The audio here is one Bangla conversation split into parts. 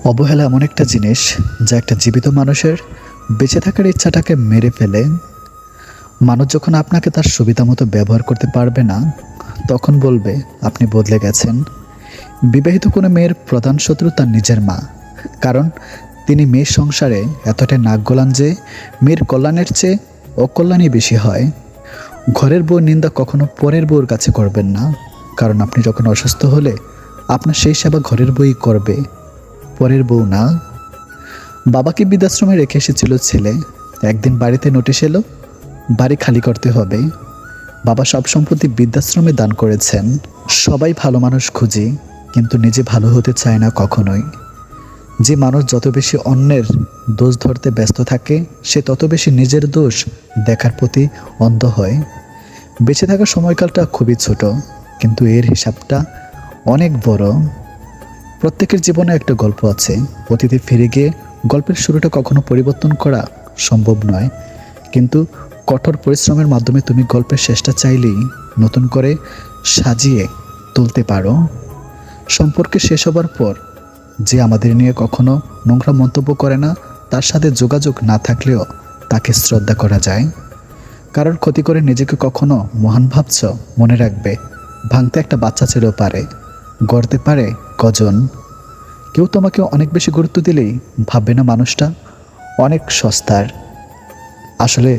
অবহেলা এমন একটা জিনিস যা একটা জীবিত মানুষের বেঁচে থাকার ইচ্ছাটাকে মেরে ফেলে। মানুষ যখন আপনাকে তার সুবিধা মতো ব্যবহার করতে পারবে না, তখন বলবে আপনি বদলে গেছেন। বিবাহিত কোনো মেয়ের প্রধান শত্রু তার নিজের মা, কারণ তিনি মেয়ের সংসারে এতটাই নাক গলান যে মেয়ের কল্যাণের চেয়ে অকল্যাণই বেশি হয়। ঘরের বউ নিন্দা কখনো পরের বউর কাছে করবেন না, কারণ আপনি যখন অসুস্থ হলে আপনার সেই সেবা ঘরের বউই করবে, পরের বউ না। বাবাকে বৃদ্ধাশ্রমে রেখে এসেছিল ছেলে। একদিন বাড়িতে নোটিশ এলো, বাড়ি খালি করতে হবে। বাবা সব সম্পত্তি বৃদ্ধাশ্রমে দান করেছেন। সবাই ভালো মানুষ খুঁজি, কিন্তু নিজে ভালো হতে চায় না কখনোই। যে মানুষ যত বেশি অন্যের দোষ ধরতে ব্যস্ত থাকে, সে তত বেশি নিজের দোষ দেখার প্রতি অন্ধ হয়। বেঁচে থাকার সময়কালটা খুবই ছোট, কিন্তু এর হিসাবটা অনেক বড়। প্রত্যেকের জীবনে একটা গল্প আছে। অতীতে ফিরে গিয়ে গল্পের শুরুটা কখনো পরিবর্তন করা সম্ভব নয়, কিন্তু কঠোর পরিশ্রমের মাধ্যমে তুমি গল্পের শেষটা চাইলেই নতুন করে সাজিয়ে তুলতে পারো। সম্পর্কে শেষ হবার পর যে আমাদের নিয়ে কখনো নোংরা মন্তব্য করে না, তার সাথে যোগাযোগ না থাকলেও তাকে শ্রদ্ধা করা যায়। কারোর ক্ষতি করে নিজেকে কখনো মহান ভাবছ, মনে রাখবে ভাঙতে একটা বাচ্চা ছেলেও পারে, গড়তে পারে কজন। কেউ তোমাকে অনেক বেশি গুরুত্ব দিলেই ভাববে না মানুষটা অনেক সস্তার। আসলে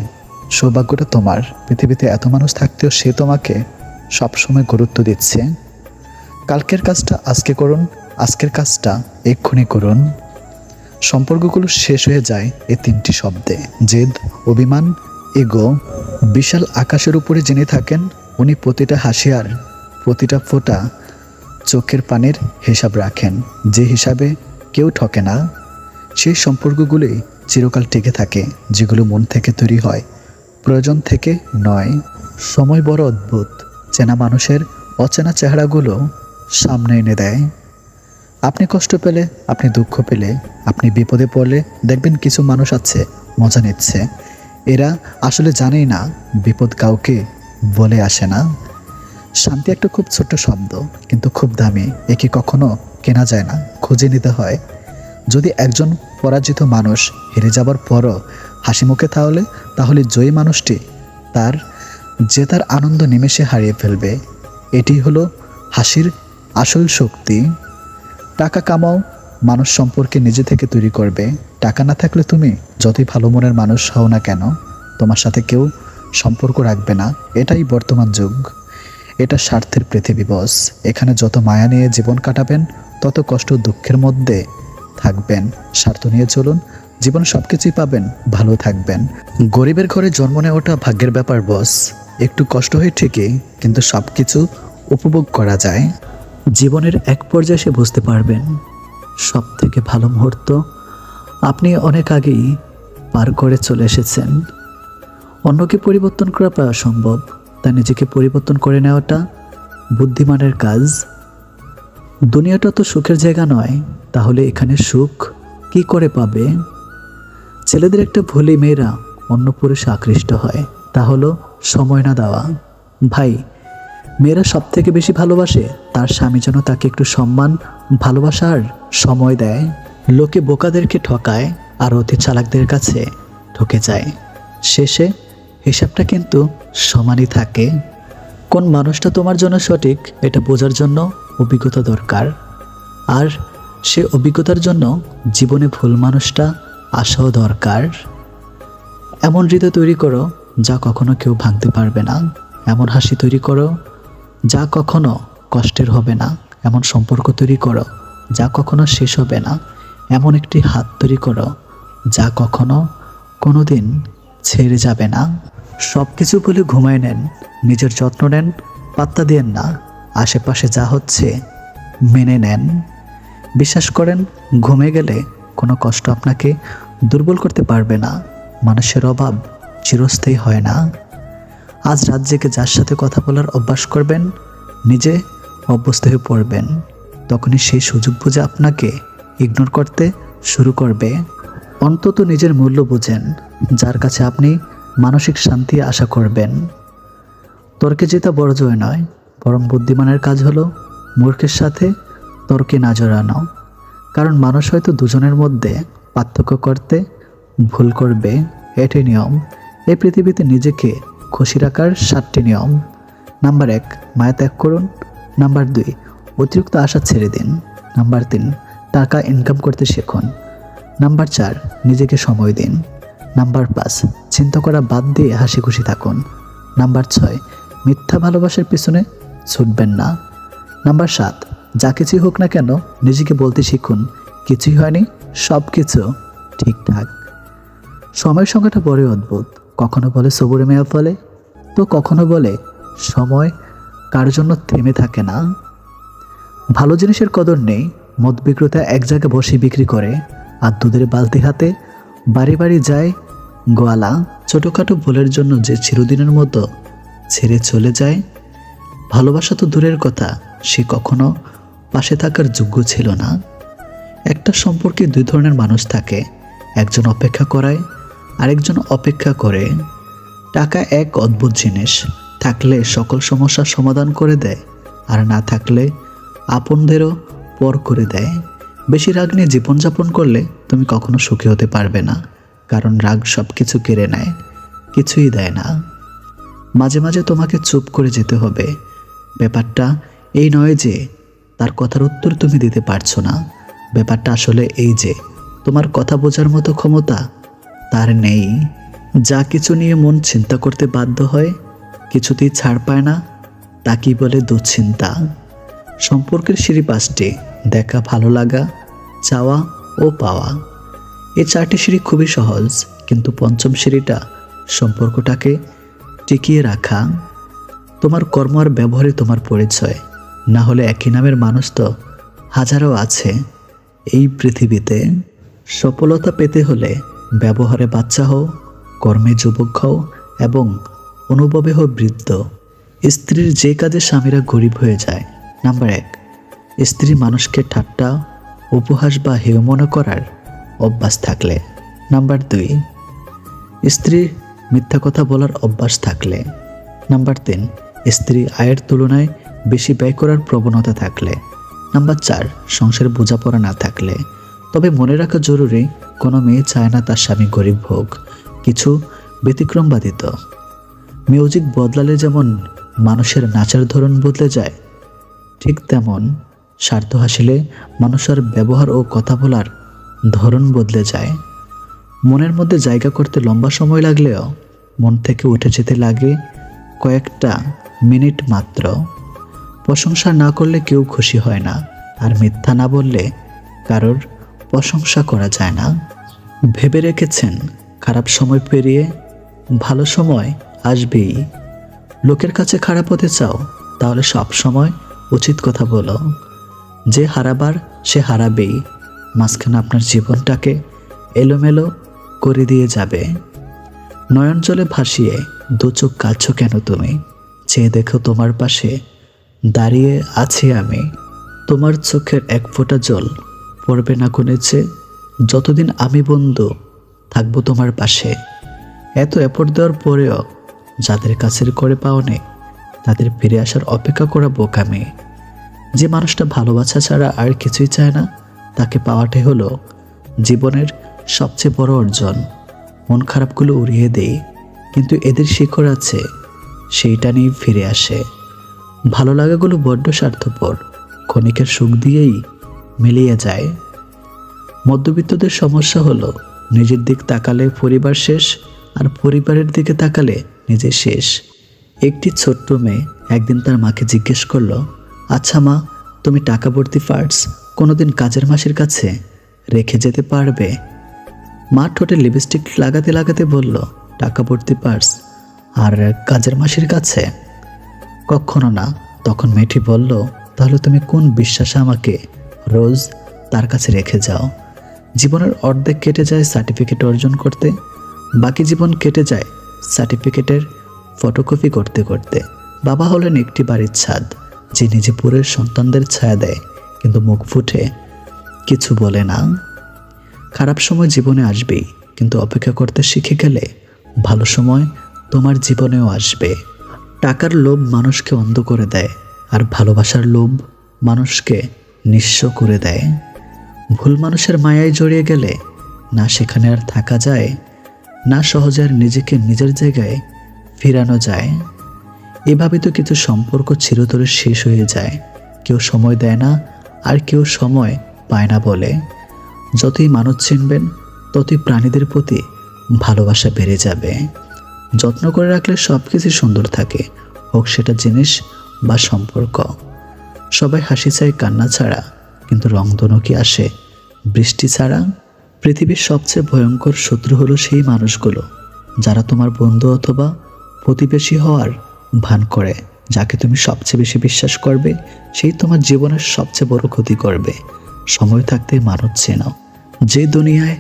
সৌভাগ্যটা তোমার, পৃথিবীতে এত মানুষ থাকতেও সে তোমাকে সবসময় গুরুত্ব দিচ্ছে। কালকের কাজটা আজকে করুন, আজকের কাজটা এক্ষুনি করুন। সম্পর্কগুলো শেষ হয়ে যায় এই তিনটি শব্দে: জেদ, অভিমান, ইগো। বিশাল আকাশের উপরে যিনি থাকেন, উনি প্রতিটা হাসি আর প্রতিটা ফোঁটা চোখের পানির হিসাব রাখেন। যে হিসাবে কেউ ঠকে না, সেই সম্পর্কগুলোই চিরকাল টিকে থাকে, যেগুলো মন থেকে তৈরি হয়, প্রয়োজন থেকে নয়। সময় বড় অদ্ভুত, চেনা মানুষের অচেনা চেহারাগুলো সামনে এনে দেয়। আপনি কষ্ট পেলে, আপনি দুঃখ পেলে, আপনি বিপদে পড়লে দেখবেন কিছু মানুষ আছে মজা নিচ্ছে। এরা আসলে জানেই না বিপদ কাউকে বলে আসে না। শান্তি একটা খুব ছোট্ট শব্দ, কিন্তু খুব দামি। একে কখনো কেনা যায় না, খুঁজে নিতে হয়। যদি একজন পরাজিত মানুষ হেরে যাবার পরও হাসি মুখে তাহলে জয়ী মানুষটি তার জেতার আনন্দ নিমেষে হারিয়ে ফেলবে। এটি হলো হাসির আসল শক্তি। টাকা কামাও, মানুষ সম্পর্কে নিজে থেকে তৈরি করবে। টাকা না থাকলে তুমি যতই ভালো মনের মানুষ হও না কেন, তোমার সাথে কেউ সম্পর্ক রাখবে না। এটাই বর্তমান যুগ, এটা স্বার্থের পৃথিবী বস। এখানে যত মায়া নিয়ে জীবন কাটাবেন, তত কষ্ট দুঃখের মধ্যে থাকবেন। স্বার্থ নিয়ে চলুন, জীবন সব কিছুই পাবেন, ভালো থাকবেন। গরিবের ঘরে জন্ম নেওয়াটা ভাগ্যের ব্যাপার বস। একটু কষ্ট হয় ঠিকই, কিন্তু সব কিছু উপভোগ করা যায়। জীবনের এক পর্যায়ে এসে বুঝতে পারবেন, সব থেকে ভালো মুহূর্ত আপনি অনেক আগেই পার করে চলে এসেছেন। অন্যকে পরিবর্তন করা প্রায় অসম্ভব, তাই নিজেকে পরিবর্তন করে নেওয়াটা বুদ্ধিমানের কাজ। দুনিয়াটা তো সুখের জায়গা নয়, তাহলে এখানে সুখ কি করে পাবে? ছেলেদের একটা ভুলই মেয়েরা অন্য পুরুষে আকৃষ্ট হয়, তা হলো সময় না দেওয়া। ভাই, মেয়েরা সব থেকে বেশি ভালোবাসে তার স্বামী যেন তাকে একটু সম্মান, ভালোবাসা আর সময় দেয়। লোকে বোকাদেরকে ঠকায় আর অতি চালাকদের কাছে ঠকে যায়। শেষে হিসাবটা কিন্তু সমানই থাকে। কোন মানুষটা তোমার জন্য সঠিক এটা বোঝার জন্য অভিজ্ঞতা দরকার, আর সে অভিজ্ঞতার জন্য জীবনে ভুল মানুষটা আসাও দরকার। এমন হৃদয় তৈরি করো যা কখনো কেউ ভাঙতে পারবে না। এমন হাসি তৈরি করো যা কখনো কষ্টের হবে না। এমন সম্পর্ক তৈরি করো যা কখনো শেষ হবে না। এমন একটি হাত তৈরি করো যা কখনো কোনোদিন ছেড়ে যাবে না। সব কিছু বলে ঘুমায় নেন, নিজের যত্ন নেন, পাত্তা দেন না। আশেপাশে যা হচ্ছে মেনে নেন। বিশ্বাস করেন, ঘুমে গেলে কোনো কষ্ট আপনাকে দুর্বল করতে পারবে না। মানুষের অভাব চিরস্থায়ী হয় না। আজ রাত জেগে যার সাথে কথা বলার অভ্যাস করবেন, নিজে অভ্যস্ত হয়ে পড়বেন। তখনই সেই সুযোগ বুঝে আপনাকে ইগনোর করতে শুরু করবে। অন্তত নিজের মূল্য বুঝেন, যার কাছে আপনি মানসিক শান্তি আশা করবেন। তর্কে জেতা বড় জয় নয়, বরং বুদ্ধিমানের কাজ হলো মূর্খের সাথে তর্কে না জড়ানো। কারণ মানুষ হয়তো দুজনের মধ্যে পার্থক্য করতে ভুল করবে, এটাই নিয়ম। এই পৃথিবীতে নিজেকে খুশি রাখার 7টি নিয়ম। নাম্বার 1, মায়া ত্যাগ করুন। নাম্বার 2, অতিরিক্ত আশা ছেড়ে দিন। নাম্বার 3, টাকা ইনকাম করতে শিখুন। নাম্বার 4, নিজেকে সময় দিন। নাম্বার 5, চিন্তা করা বাদ দিয়ে হাসি খুশি থাকুন। নাম্বার 6, মিথ্যা ভালোবাসার পিছনে ছুটবেন না। নাম্বার 7, যা কিছুই হোক না কেন নিজেকে বলতে শিখুন, কিছুই হয়নি, সব কিছু ঠিকঠাক। সময়ের সংখ্যাটা বড়ই অদ্ভুত। কখনো বলে সবুরে মেয়া ফলে, তো কখনো বলে সময় কার জন্য থেমে থাকে না। ভালো জিনিসের কদর নেই, মদ বিক্রেতা এক জায়গায় বসে বিক্রি করে, আর দুধের বালতি হাতে বাড়ি বাড়ি যায় গোয়ালা। ছোটোখাটো ভুলের জন্য যে চিরদিনের মতো ছেড়ে চলে যায়, ভালোবাসা তো দূরের কথা, সে কখনো পাশে থাকার যোগ্য ছিল না। একটা সম্পর্কে 2 ধরনের মানুষ থাকে, একজন অপেক্ষা করায়, আরেকজন অপেক্ষা করে। টাকা এক অদ্ভুত জিনিস, থাকলে সকল সমস্যার সমাধান করে দেয়, আর না থাকলে আপনদেরও পর করে দেয়। বেশি রাগ নিয়ে জীবনযাপন করলে তুমি কখনো সুখী হতে পারবে না, কারণ রাগ সব কিছু কেড়ে নেয়, কিছুই দেয় না। মাঝে মাঝে তোমাকে চুপ করে যেতে হবে। ব্যাপারটা এই নয় যে তার কথার উত্তর তুমি দিতে পারছো না, ব্যাপারটা আসলে এই যে তোমার কথা বোঝার মতো ক্ষমতা তার নেই। যা কিছু নিয়ে মন চিন্তা করতে বাধ্য হয়, কিছুতেই ছাড় পায় না, তাকেই বলে দুশ্চিন্তা। সম্পর্কের সিঁড়ি 5টি, দেখা, ভালো লাগা, চাওয়া ও পাওয়া। এই 4টি সিঁড়ি খুবই সহজ, কিন্তু 5ম সিঁড়িটা সম্পর্কটাকে টিকিয়ে রাখা। তোমার কর্ম আর ব্যবহারে তোমার পরিচয়, না হলে একই নামের মানুষ তো হাজারো আছে এই পৃথিবীতে। সফলতা পেতে হলে ব্যবহারে বাচ্চা হও, কর্মে যুবক হও এবং অনুভবে হও বৃদ্ধ। স্ত্রীর যে কাজে স্বামীরা গরিব হয়ে যায়। নাম্বার 1, স্ত্রী মানুষকে ঠাট্টা, উপহাস বা হেয় মনে করার অভ্যাস থাকলে। নাম্বার 2, স্ত্রী মিথ্যা কথা বলার অভ্যাস থাকলে। নাম্বার 3, স্ত্রী আয়ের তুলনায় বেশি ব্যয় করার প্রবণতা থাকলে। নাম্বার 4, সংসারে বোঝাপড়া না থাকলে। তবে মনে রাখা জরুরি, কোনো মেয়ে চায় না তার স্বামী গরিব হোক, কিছু ব্যতিক্রমবাদী তো। মিউজিক বদলালে যেমন মানুষের নাচার ধরন বদলে যায়, ঠিক তেমন স্বার্থ হাসিলে মানুষের ব্যবহার ও কথা বলার ধরন বদলে যায়। মনের মধ্যে জায়গা করতে লম্বা সময় লাগলেও মন থেকে উঠে যেতে লাগে কয়েকটা মিনিট মাত্র। প্রশংসা না করলে কেউ খুশি হয় না, আর মিথ্যা না বললে কারোর প্রশংসা করা যায় না। ভেবে রেখেছেন, খারাপ সময় পেরিয়ে ভালো সময় আসবেই। লোকের কাছে খারাপ হতে চাও, তাহলে সব সময় উচিত কথা বলো। যে হারাবার সে হারাবেই, মাঝখানে আপনার জীবনটাকে এলোমেলো করে দিয়ে যাবে। নয়ন জলে ভাসিয়ে 2 চোখ কাঁদছো কেন তুমি? চেয়ে দেখো তোমার পাশে দাঁড়িয়ে আছি আমি। তোমার চোখের 1 ফোঁটা জল পড়বে না গুনেছে, যতদিন আমি বন্ধু থাকবো তোমার পাশে। এত এফোর্ট দেওয়ার পরেও যাদের কাছের করে পাওনি, তাদের ফিরে আসার অপেক্ষা করা বোকামি। যে মানুষটা ভালোবাসা ছাড়া আর কিছুই চায় না, তাকে পাওয়াটাই হলো জীবনের সবচেয়ে বড় অর্জন। মন খারাপগুলো উড়িয়ে দেই, কিন্তু এদের শিকড় আছে, সেইটা নিয়ে ফিরে আসে। ভালো লাগাগুলো বড্ড স্বার্থপর, ক্ষণিকের সুখ দিয়েই মিলিয়ে যায়। মধ্যবিত্তদের সমস্যা হলো, নিজের দিক তাকালে পরিবার শেষ, আর পরিবারের দিকে তাকালে নিজে শেষ। একটি ছোট্ট মেয়ে একদিন তার মাকে জিজ্ঞেস করলো, আচ্ছা মা, তুমি টাকা ভর্তি পার্স কোনোদিন কাজের মাসির কাছে রেখে যেতে পারবে? মা ঠোঁটে লিপস্টিক লাগাতে লাগাতে বলল, টাকা ভর্তি পার্স আর কাজের মাসির কাছে? কখনো না। তখন মেয়েটি বলল, তাহলে তুমি কোন বিশ্বাসে আমাকে রোজ তার কাছে রেখে যাও? জীবনের অর্ধেক কেটে যায় সার্টিফিকেট অর্জন করতে, বাকি জীবন কেটে যায় সার্টিফিকেটের ফটোকপি করতে করতে। বাবা হলেন একটি বাড়ির ছাদ, যে নিজে পুরের সন্তানদের ছায়া দেয়, কিন্তু মুখ ফুটে কিছু বলে না। খারাপ সময় জীবনে আসবেই, কিন্তু অপেক্ষা করতে শিখে গেলে ভালো সময় তোমার জীবনেও আসবে। টাকার লোভ মানুষকে অন্ধ করে দেয়, আর ভালোবাসার লোভ মানুষকে নিঃস্ব করে দেয়। ভুল মানুষের মায়ায় জড়িয়ে গেলে না সেখানে আর থাকা যায়, না সহজে আর নিজেকে নিজের জায়গায় ফিরানো যায়। এভাবে তো কিছু সম্পর্ক চিরতরে শেষ হয়ে যায়। কেউ সময় দেয় না, আর কেউ সময় পায় না বলে। যতই মানুষ চিনবেন, ততই প্রাণীদের প্রতি ভালোবাসা বেড়ে যাবে। যত্ন করে রাখলে সব কিছু সুন্দর থাকে, হোক সেটা জিনিস বা সম্পর্ক। সবাই হাসি চায় কান্না ছাড়া, কিন্তু রংধনু কি আসে বৃষ্টি ছাড়া? পৃথিবীর সবচেয়ে ভয়ঙ্কর শত্রু হলো সেই মানুষগুলো যারা তোমার বন্ধু অথবা প্রতিবেশী হওয়ার ভান করে। যাকে তুমি সবচেয়ে বেশি বিশ্বাস করবে, সেই তোমার জীবনের সবচেয়ে বড় ক্ষতি করবে। সময় থাকতে মানুষ চেনো। যে দুনিয়ায়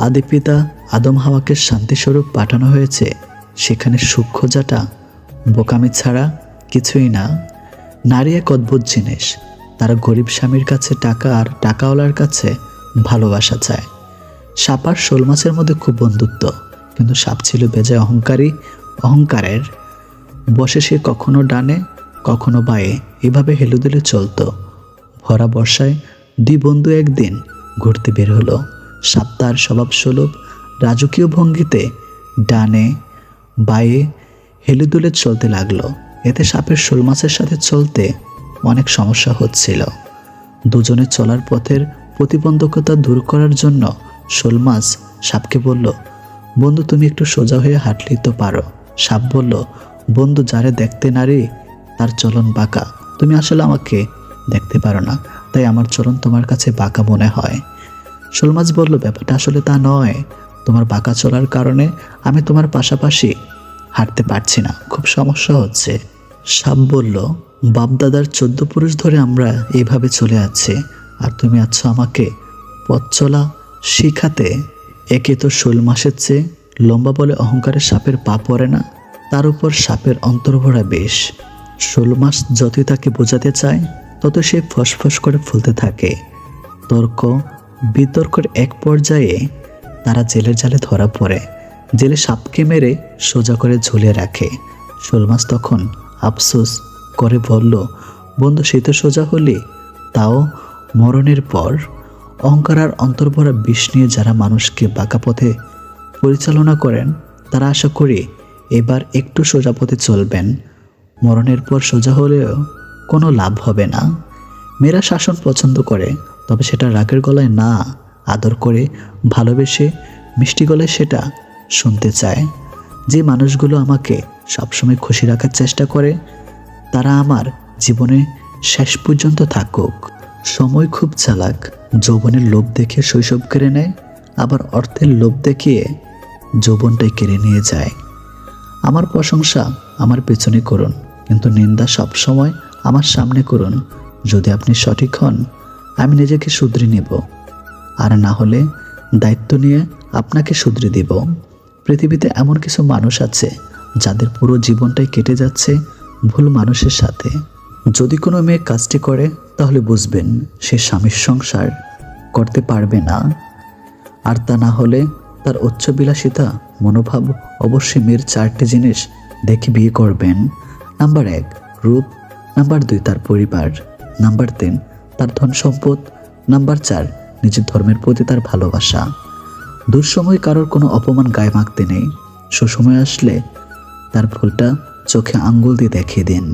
আদি পিতা আদম হাওয়াকে শান্তিস্বরূপ পাঠানো হয়েছে, সেখানে সুখ খোঁজাটা বোকামি ছাড়া কিছুই না। নারী এক অদ্ভুত জিনিস। তারা গরিব স্বামীর কাছে টাকা আর টাকাওয়ালার কাছে ভালোবাসা চায়। সাপ আর শোল মাছের মধ্যে খুব বন্ধুত্ব, কিন্তু সাপ ছিল বেজায় অহংকারী। অহংকারের বসে সে কখনো ডানে কখনো বায়ে এভাবে হেলুদুলে চলতো। ভরা বর্ষায় দুই বন্ধু একদিন ঘুরতে বের হলো। সাপ তার স্বভাবস্বরূপ রাজকীয় ভঙ্গিতে ডানে বায়ে হেলুদুলে চলতে লাগলো। এতে সাপের শোল মাছের সাথে চলতে অনেক সমস্যা হচ্ছিল। দুজনে চলার পথের প্রতিবন্ধকতা দূর করার জন্য শোল মাছ সাপকে বলল, বন্ধু তুমি একটু সোজা হয়ে হাঁটলেই তো পারো। সাপ বলল, বন্ধু যারে দেখতে নারী তার চলন বাঁকা। তুমি আসলে আমাকে দেখতে পারো না, তাই আমার চলন তোমার কাছে বাঁকা মনে হয়। শোল মাছ বলল, ব্যাপারটা আসলে তা নয়। তোমার বাঁকা চলার কারণে আমি তোমার পাশাপাশি হাঁটতে পারছি না, খুব সমস্যা হচ্ছে। সাপ বলল, বাপদাদার 14 পুরুষ ধরে আমরা এইভাবে চলে যাচ্ছি, আর তুমি আছো আমাকে পথ চলা শিখাতে। একে তো শোল মাসের চেয়ে লম্বা বলে অহংকারে সাপের পা পড়ে না, তার উপর সাপের অন্তর্ভরা বেশ। শোল মাস যতই তাকে বোঝাতে চায়, তত সে ফসফস করে ফুলতে থাকে। তর্ক বিতর্কের এক পর্যায়ে তারা জেলের জালে ধরা পড়ে। জেলে সাপকে মেরে সোজা করে ঝুলিয়ে রাখে। শোল মাছ তখন আফসোস করে বলল, বন্ধু সে তো সোজা হলি, তাও মরণের পর। অহংকার আর অন্তর্ভরা বিষ নিয়ে যারা মানুষকে বাঁকা পথে পরিচালনা করেন, তারা আশা করি এবার একটু সোজা পথে চলবেন। মরণের পর সোজা হলেও কোনো লাভ হবে না। মেয়েরা শাসন পছন্দ করে, তবে সেটা রাগের গলায় না, আদর করে ভালোবেসে মিষ্টি গলায় সেটা শুনতে চায়। যে মানুষগুলো আমাকে সবসময় খুশি রাখার চেষ্টা করে, তারা আমার জীবনে শেষ পর্যন্ত থাকুক। সময় খুব চালাক। যৌবনের লোভ দেখে শৈশব কেড়ে নেয়, আবার অর্থের লোভ দেখিয়ে যৌবনটাই কেড়ে নিয়ে যায়। আমার প্রশংসা আমার পেছনে করুন, কিন্তু নিন্দা সবসময় আমার সামনে করুন। যদি আপনি সঠিক হন, আমি নিজেকে শুধরে নেব, আর না হলে দায়িত্ব নিয়ে আপনাকে শুধরে দেব। পৃথিবীতে এমন কিছু মানুষ আছে যাদের পুরো জীবনটাই কেটে যাচ্ছে ভুল মানুষের সাথে। যদি কোনো মেয়ে কাজটি করে, তাহলে বুঝবেন সে স্বামীর সংসার করতে পারবে না। আর তা না হলে তার উচ্চবিলাসিতা মনোভাব অবশ্যই মেয়ের 4টি জিনিস দেখে বিয়ে করবেন। নাম্বার 1 রূপ, নাম্বার 2 তার পরিবার, নাম্বার 3 তার ধন সম্পদ, নাম্বার 4 নিজের ধর্মের প্রতি তার ভালোবাসা। দুঃসময় কারোর কোনো অপমান গায়ে মাখতে নেই। সুসময় আসলে তার ভুলটা চোখে আঙ্গুল দিয়ে দেখিয়ে দিন।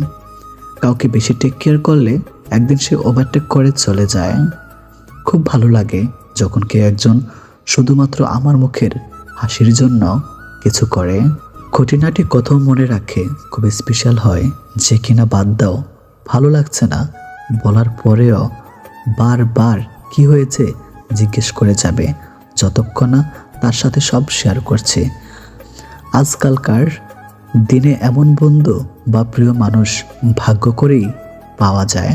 কাউকে বেশি টেক কেয়ার করলে একদিন সে ওভারটেক করে চলে যায়। খুব ভালো লাগে যখন কেউ একজন শুধুমাত্র আমার মুখের হাসির জন্য কিছু করে। খুঁটিনাটি কথাও মনে রাখে, খুব স্পেশাল হয়। যে কিনা বাদ দাও, ভালো লাগছে না বলার পরেও বারবার কি হয়েছে জিজ্ঞেস করে যাবে, যতক্ষণ না তার সাথে সব শেয়ার করছে। আজকালকার দিনে এমন বন্ধু বা প্রিয় মানুষ ভাগ্য করেই পাওয়া যায়।